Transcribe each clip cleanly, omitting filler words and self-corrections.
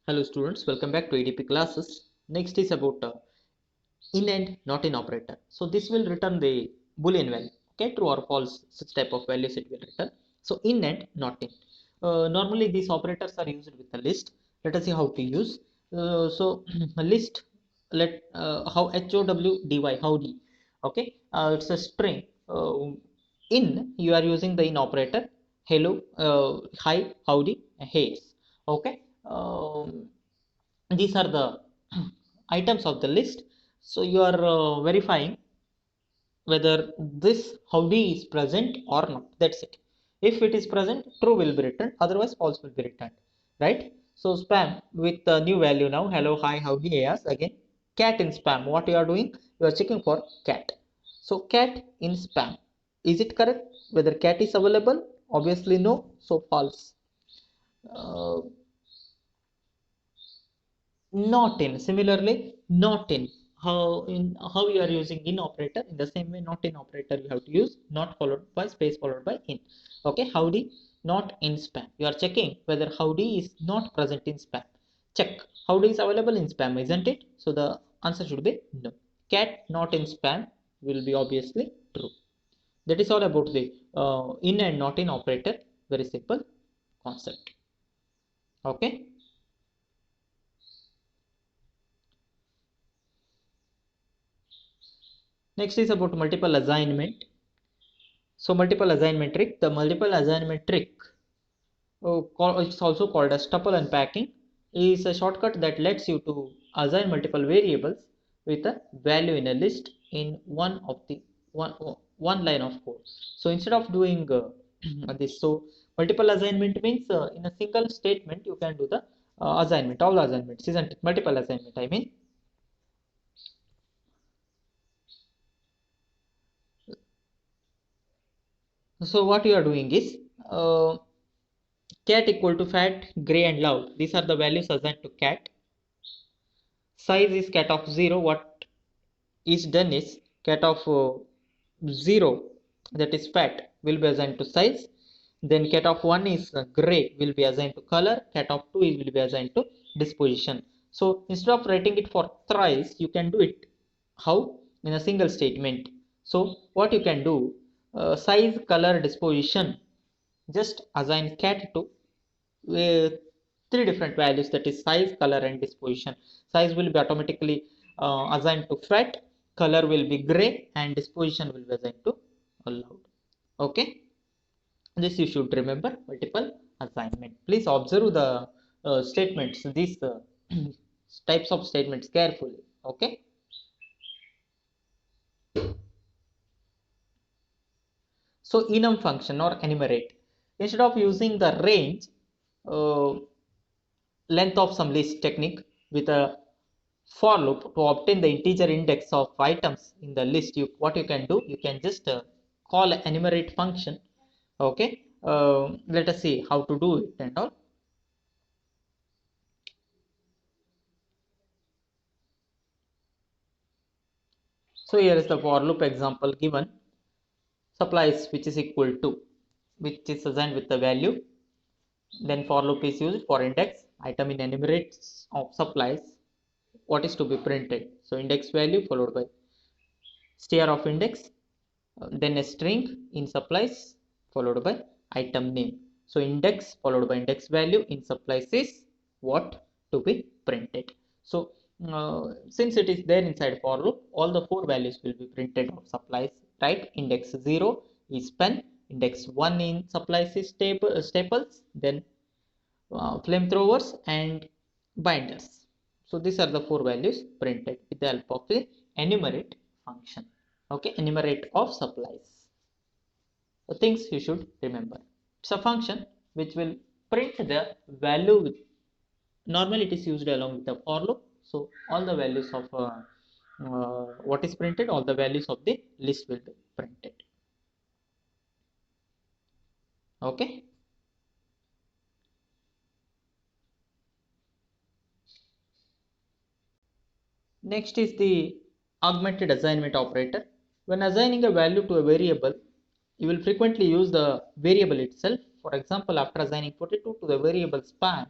Hello students, welcome back to ADP classes. Next is about in and not in operator. So this will return the boolean value, okay, true or false, such type of values it will return. So in and not in. Normally these operators are used with a list. Let us see how to use. So a list, how HOWDY, howdy, okay, it's a string. In you are using the in operator, hello, hi, howdy, hey, okay. These are the items of the list. So you are verifying whether this howdy is present or not. That's it. If it is present, true will be returned, otherwise false will be returned, right? So spam with the new value now, hello, hi, howdy, yes. Again, cat in spam, what you are doing, you are checking for cat. So cat in spam, is it correct? Whether cat is available, obviously no, so false. uh, Not in, similarly, not in, how you are using in operator, in the same way not in operator you have to use not followed by space followed by in. Okay, howdy not in spam, you are checking whether howdy is not present in spam. Check, howdy is available in spam, isn't it? So the answer should be no. Cat not in spam will be obviously true. That is all about the in and not in operator. Very simple concept. Okay. Next is about multiple assignment. So multiple assignment trick. The multiple assignment trick, it's also called as tuple unpacking, is a shortcut that lets you to assign multiple variables with a value in a list in one line of code. So instead of doing this, so multiple assignment means in a single statement you can do the assignment, all the assignments, isn't it? Multiple assignment, I mean. So what you are doing is cat equal to fat, gray and loud. These are the values assigned to cat. Size is cat of 0. What is done is cat of 0, that is fat, will be assigned to size. Then cat of 1 is gray, will be assigned to color. Cat of 2 will be assigned to disposition. So instead of writing it for thrice, you can do it how? In a single statement. So what you can do, size, color, disposition, just assign cat to with three different values, that is size, color and disposition. Size will be automatically assigned to fat, color will be gray and disposition will be assigned to loud. Okay, this you should remember, multiple assignment. Please observe the statements, these types of statements carefully. Okay. So enum function or enumerate, instead of using the range uh, length of some list technique with a for loop to obtain the integer index of items in the list, you what you can do, you can just call enumerate function. Okay, let us see how to do it and all. So here is the for loop example given, supplies which is equal to, which is assigned with the value. Then for loop is used for index item in enumerates of supplies, what is to be printed. So index value followed by str of index, then a string in supplies followed by item name. So index followed by index value in supplies is what to be printed. So since it is there inside for loop, all the four values will be printed of supplies, right? Index 0 is pen, index 1 in supplies is staples, then flamethrowers and binders. So these are the four values printed with the help of the enumerate function. Okay, enumerate of supplies. The things you should remember, it's a function which will print the value with, normally it is used along with the for loop. So all the values of what is printed, all the values of the list will be printed. Okay. Next is the augmented assignment operator. When assigning a value to a variable, you will frequently use the variable itself. For example, after assigning potato to the variable span,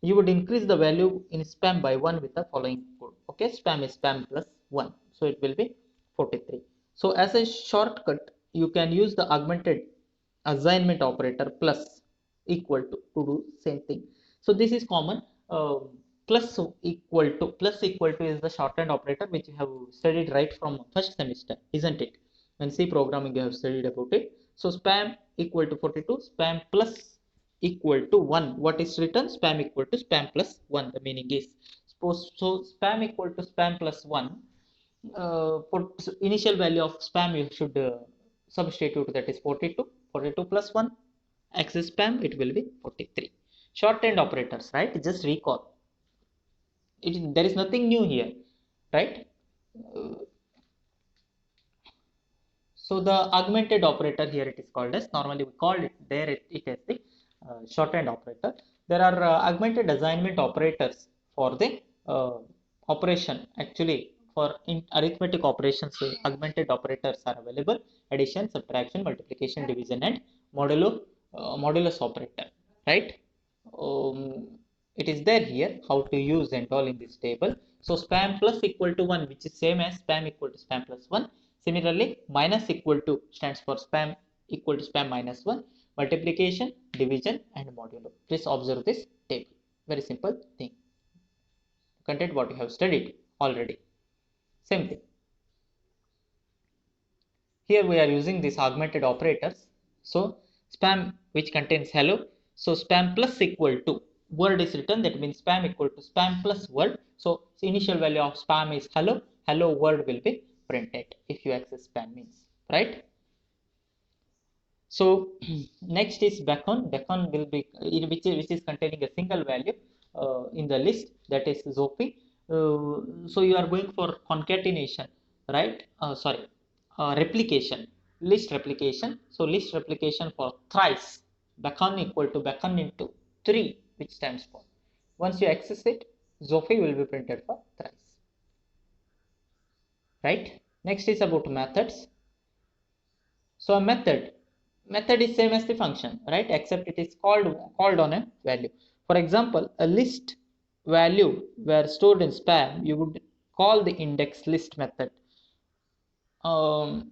you would increase the value in spam by 1 with the following code. Okay, spam is spam plus 1, so it will be 43. So as a shortcut, you can use the augmented assignment operator plus equal to do same thing. So this is common. Plus equal to is the shorthand operator which you have studied right from first semester, isn't it? And C programming you have studied about it. So spam equal to 42, spam plus equal to 1. What is written? Spam equal to spam plus 1. The meaning is, suppose so spam equal to spam plus 1. For initial value of spam you should substitute, that is 42. 42 plus 1 access spam, it will be 43. Shorthand operators, right? Just recall it. There is nothing new here, right? Uh, so the augmented operator here it is called as, normally we called it there it is the shorthand operator. There are augmented assignment operators for the uh, operation. Actually, for in arithmetic operations, augmented operators are available: addition, subtraction, multiplication, division, and modulo modulus operator, right? um, it is there here how to use and all in this table. So spam plus equal to 1, which is same as spam equal to spam plus 1. Similarly, minus equal to stands for spam equal to spam minus 1. Multiplication, division, and modulo. Please observe this table. Very simple thing. Content what you have studied already. Same thing. Here we are using these augmented operators. So spam which contains hello. So spam plus equal to word is written, that means spam equal to spam plus word. So initial value of spam is hello. Hello word will be printed if you access spam means, right? So next is beacon. Beacon will be which is containing a single value in the list, that is Zopi. So you are going for concatenation, right? Sorry, replication, list replication. So list replication for thrice. Beacon equal to beacon into 3, which stands for. Once you access it, Zopi will be printed for thrice, right? Next is about methods. So a method is same as the function, right? Except it is called on a value. For example, a list value were stored in spam, you would call the index list method. Let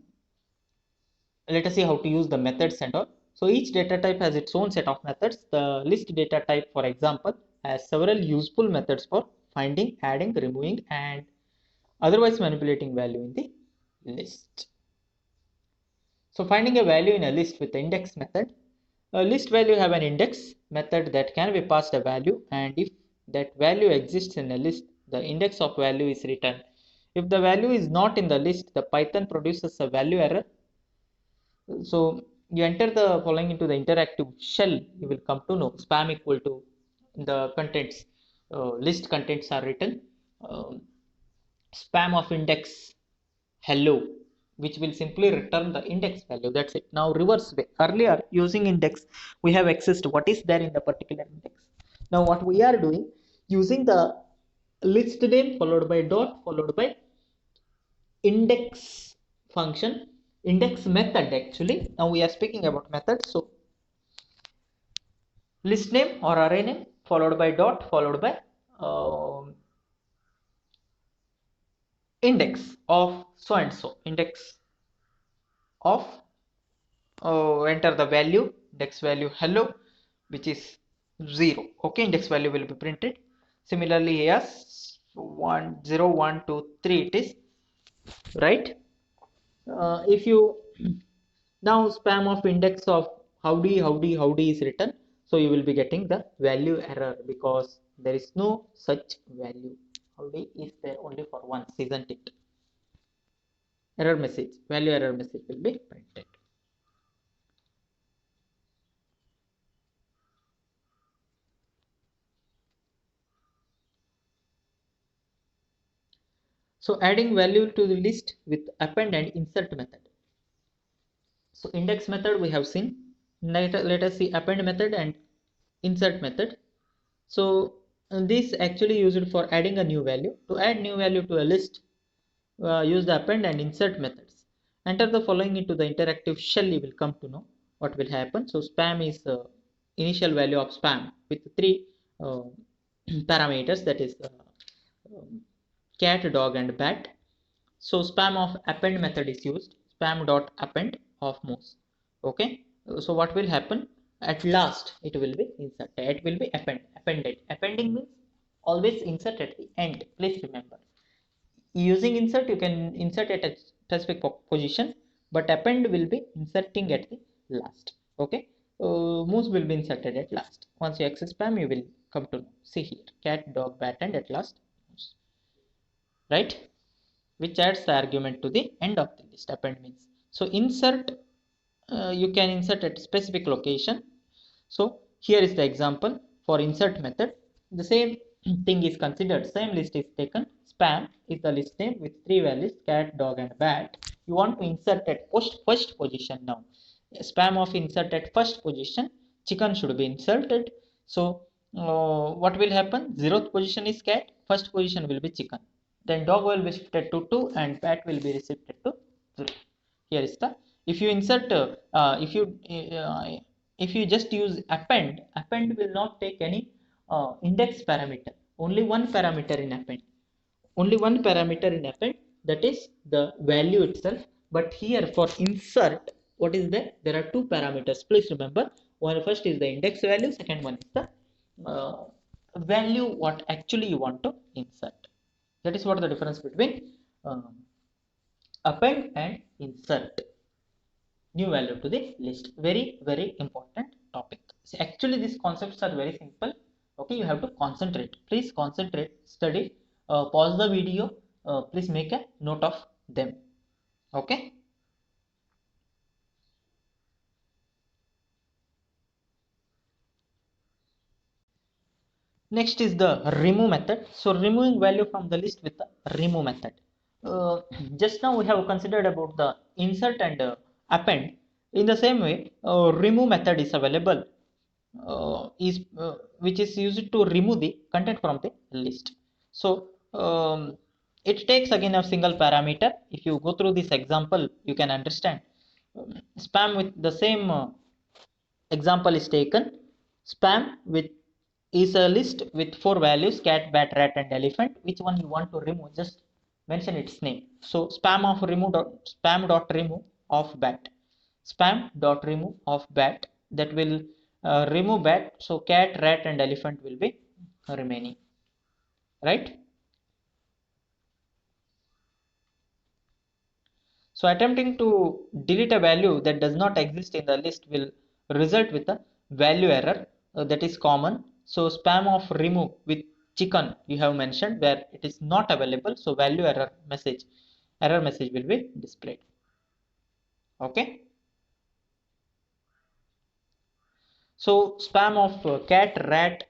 us see how to use the methods and all. So each data type has its own set of methods. The list data type, for example, has several useful methods for finding, adding, removing, and otherwise manipulating value in the list. So finding a value in a list with the index method, a list value have an index method that can be passed a value, and if that value exists in a list, the index of value is returned. If the value is not in the list, the Python produces a value error. So you enter the following into the interactive shell, you will come to know spam equal to the contents, list contents are written, spam of index hello, which will simply return the index value. That's it. Now reverse way. Earlier using index, we have accessed what is there in the particular index. Now what we are doing, using the list name followed by dot followed by index function, index method actually. Now we are speaking about methods. So list name or array name followed by dot followed by index of so and so, index of enter the value, index value hello, which is 0. Okay, index value will be printed. Similarly here 1 0 1 2 3 it is, right? If you now spam of index of howdy is written, so you will be getting the value error because there is no such value. Howdy is there only for once, isn't it? Error message, value error message will be printed. So adding value to the list with append and insert method. So index method we have seen. Let us see append method and insert method. So this actually used for adding a new value. To add new value to a list, use the append and insert methods. Enter the following into the interactive shell, you will come to know what will happen. So spam is initial value of spam with 3 parameters, that is cat, dog and bat. So spam of append method is used, spam dot append of mouse. Okay, so what will happen, at last it will be inserted, it will be appended. Appending means always insert at the end, please remember. Using insert, you can insert at a specific position, but append will be inserting at the last. Okay, moose will be inserted at last. Once you access spam, you will come to know. See here, cat, dog, bat and at last moose, right? Which adds the argument to the end of the list. Append means, so insert, you can insert at specific location. So here is the example for insert method. The same thing is considered, same list is taken. Spam is the list name with three values, cat, dog and bat. You want to insert at first position. Now spam of insert at first position, chicken should be inserted. So what will happen, 0th position is cat, first position will be chicken, then dog will be shifted to 2 and bat will be shifted to 3. Here is the, if you insert if you just use append will not take any index parameter, only one parameter in append, only one parameter in append, that is the value itself. But here for insert, what is there, there are two parameters, please remember. One, first is the index value, second one is the uh, value what actually you want to insert. That is what the difference between um, append and insert new value to the list. Very very important topic. So actually these concepts are very simple. Okay, you have to concentrate, please concentrate, study, pause the video, please make a note of them. Okay, next is the remove method. So removing value from the list with the remove method. Just now we have considered about the insert and append. In the same way, remove method is available, which is used to remove the content from the list. So it takes again a single parameter. If you go through this example, you can understand. Spam with the same example is taken. Spam with is a list with four values, cat, bat, rat and elephant. Which one you want to remove, just mention its name. So spam of remove dot, spam dot remove of bat, spam dot remove of bat, that will remove bat. So cat, rat and elephant will be remaining, right? So attempting to delete a value that does not exist in the list will result with a value error, that is common. So spam of remove with chicken you have mentioned where it is not available, so value error message will be displayed. Okay, so spam of cat, rat,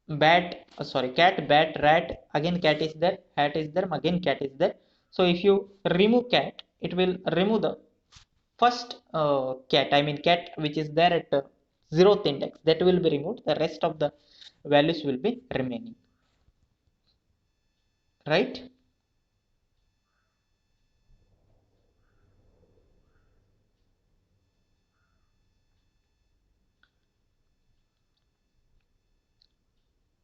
bat, sorry, cat, bat, rat, again cat is there, hat is there, again cat is there. So if you remove cat, it will remove the first cat, I mean cat which is there at 0th index, that will be removed, the rest of the values will be remaining, right?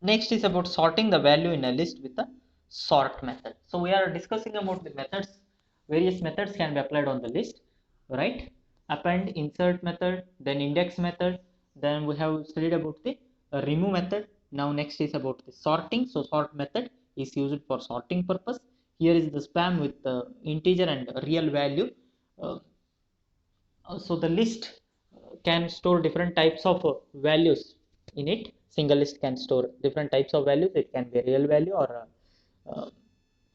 Next is about sorting the value in a list with a sort method. So we are discussing about the methods, various methods can be applied on the list, right? Append, insert method, then index method, then we have studied about the remove method. Now next is about the sorting. So sort method is used for sorting purpose. Here is the spam with the integer and real value. uh, so the list can store different types of values in it. Single list can store different types of values, it can be a real value or uh,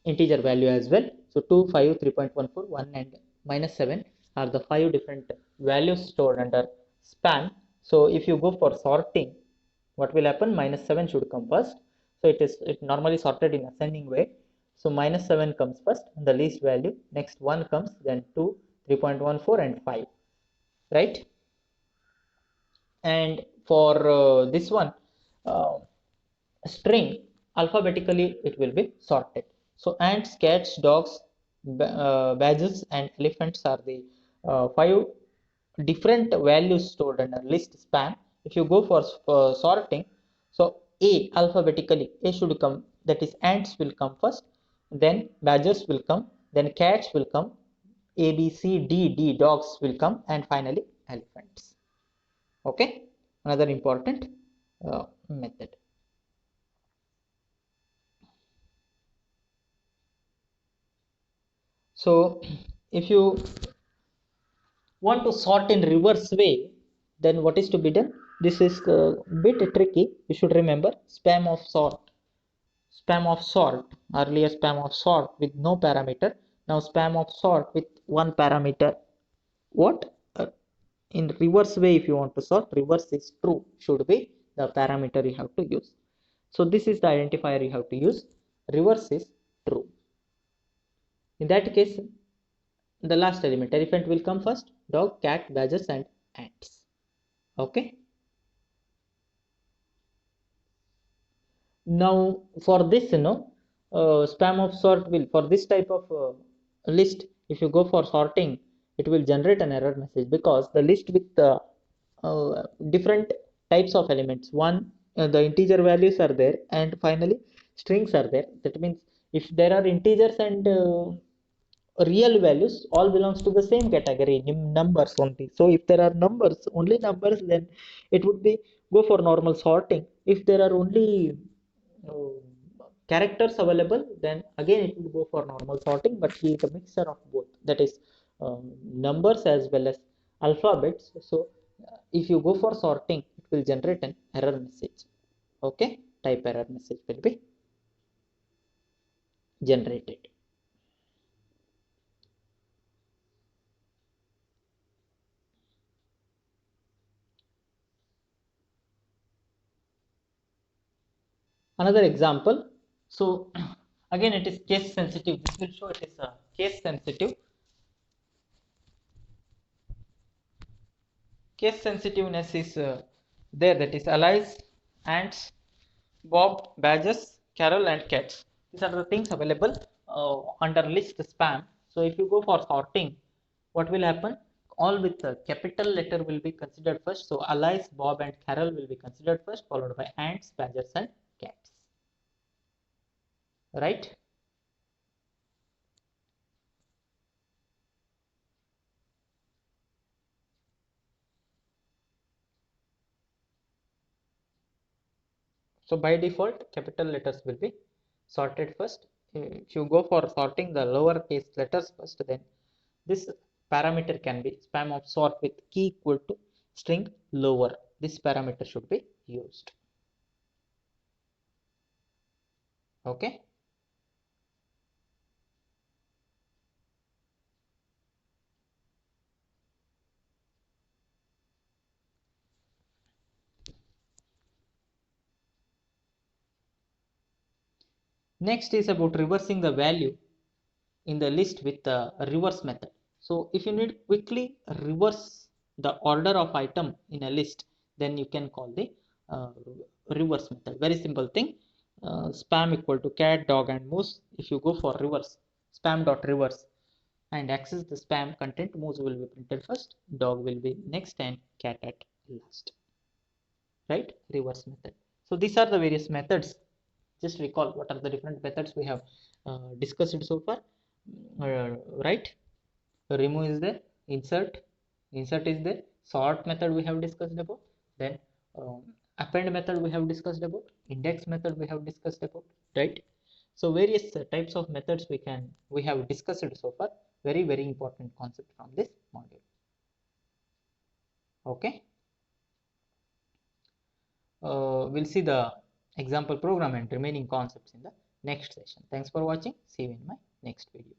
integer value as well. So 2, 5, 3.14, 1 and -7 are the 5 different values stored under span. So if you go for sorting, what will happen, -7 should come first. So it normally sorted in ascending way. So -7 comes first, the least value, next 1 comes, then 2, 3.14 and 5, right? And for this one, uh, string, alphabetically it will be sorted. So ants, cats, dogs, badgers and elephants are the 5 different values stored under list span. If you go for sorting, so A alphabetically, A should come, that is ants will come first, then badgers will come, then cats will come, A, B, C, D, dogs will come, and finally elephants. Okay, another important method. So if you want to sort in reverse way, then what is to be done? This is a bit tricky. You should remember spam of sort. Spam of sort, earlier spam of sort with no parameter, now spam of sort with one parameter. What? In reverse way, if you want to sort, reverse is true, should be the parameter you have to use. So this is the identifier you have to use. Reverse is true. In that case, the last element, elephant will come first, dog, cat, badgers, and ants. Okay. Now for this, spam of sort will, for this type of list, if you go for sorting, it will generate an error message because the list with different types of elements. One, the integer values are there, and finally strings are there. That means if there are integers and real values, all belongs to the same category, numbers only. So if there are numbers, only numbers, then it would be go for normal sorting. If there are only uh, characters available, then again it will go for normal sorting, but here is a mixture of both, that is numbers as well as alphabets. So if you go for sorting, it will generate an error message. Okay, type error message will be generated. Another example. So again it is case sensitive. This will show it is a case sensitive. Case sensitiveness is there, that is Alice, ants, Bob, badgers, Carol, and cats. These are the things available under list spam. So if you go for sorting, what will happen? All with the capital letter will be considered first. So Alice, Bob, and Carol will be considered first, followed by ants, badgers, and cats. Right? So by default, capital letters will be sorted first. If you go for sorting the lowercase letters first, then this parameter can be spam of sort with key equal to string lower. This parameter should be used. Okay. Next is about reversing the value in the list with the reverse method. So if you need quickly reverse the order of item in a list, then you can call the uh, reverse method. Very simple thing. Spam equal to cat, dog, and moose. If you go for reverse, spam dot reverse, and access the spam content, moose will be printed first, dog will be next, and cat at last. Right? Reverse method. So these are the various methods. Just recall what are the different methods we have discussed so far. Right? Remove is there, insert is there, sort method we have discussed about, then um, append method we have discussed about, index method we have discussed about, right? So various types of methods we have discussed so far. Very important concept from this module. Okay. We'll see the example program and remaining concepts in the next session. Thanks for watching. See you in my next video.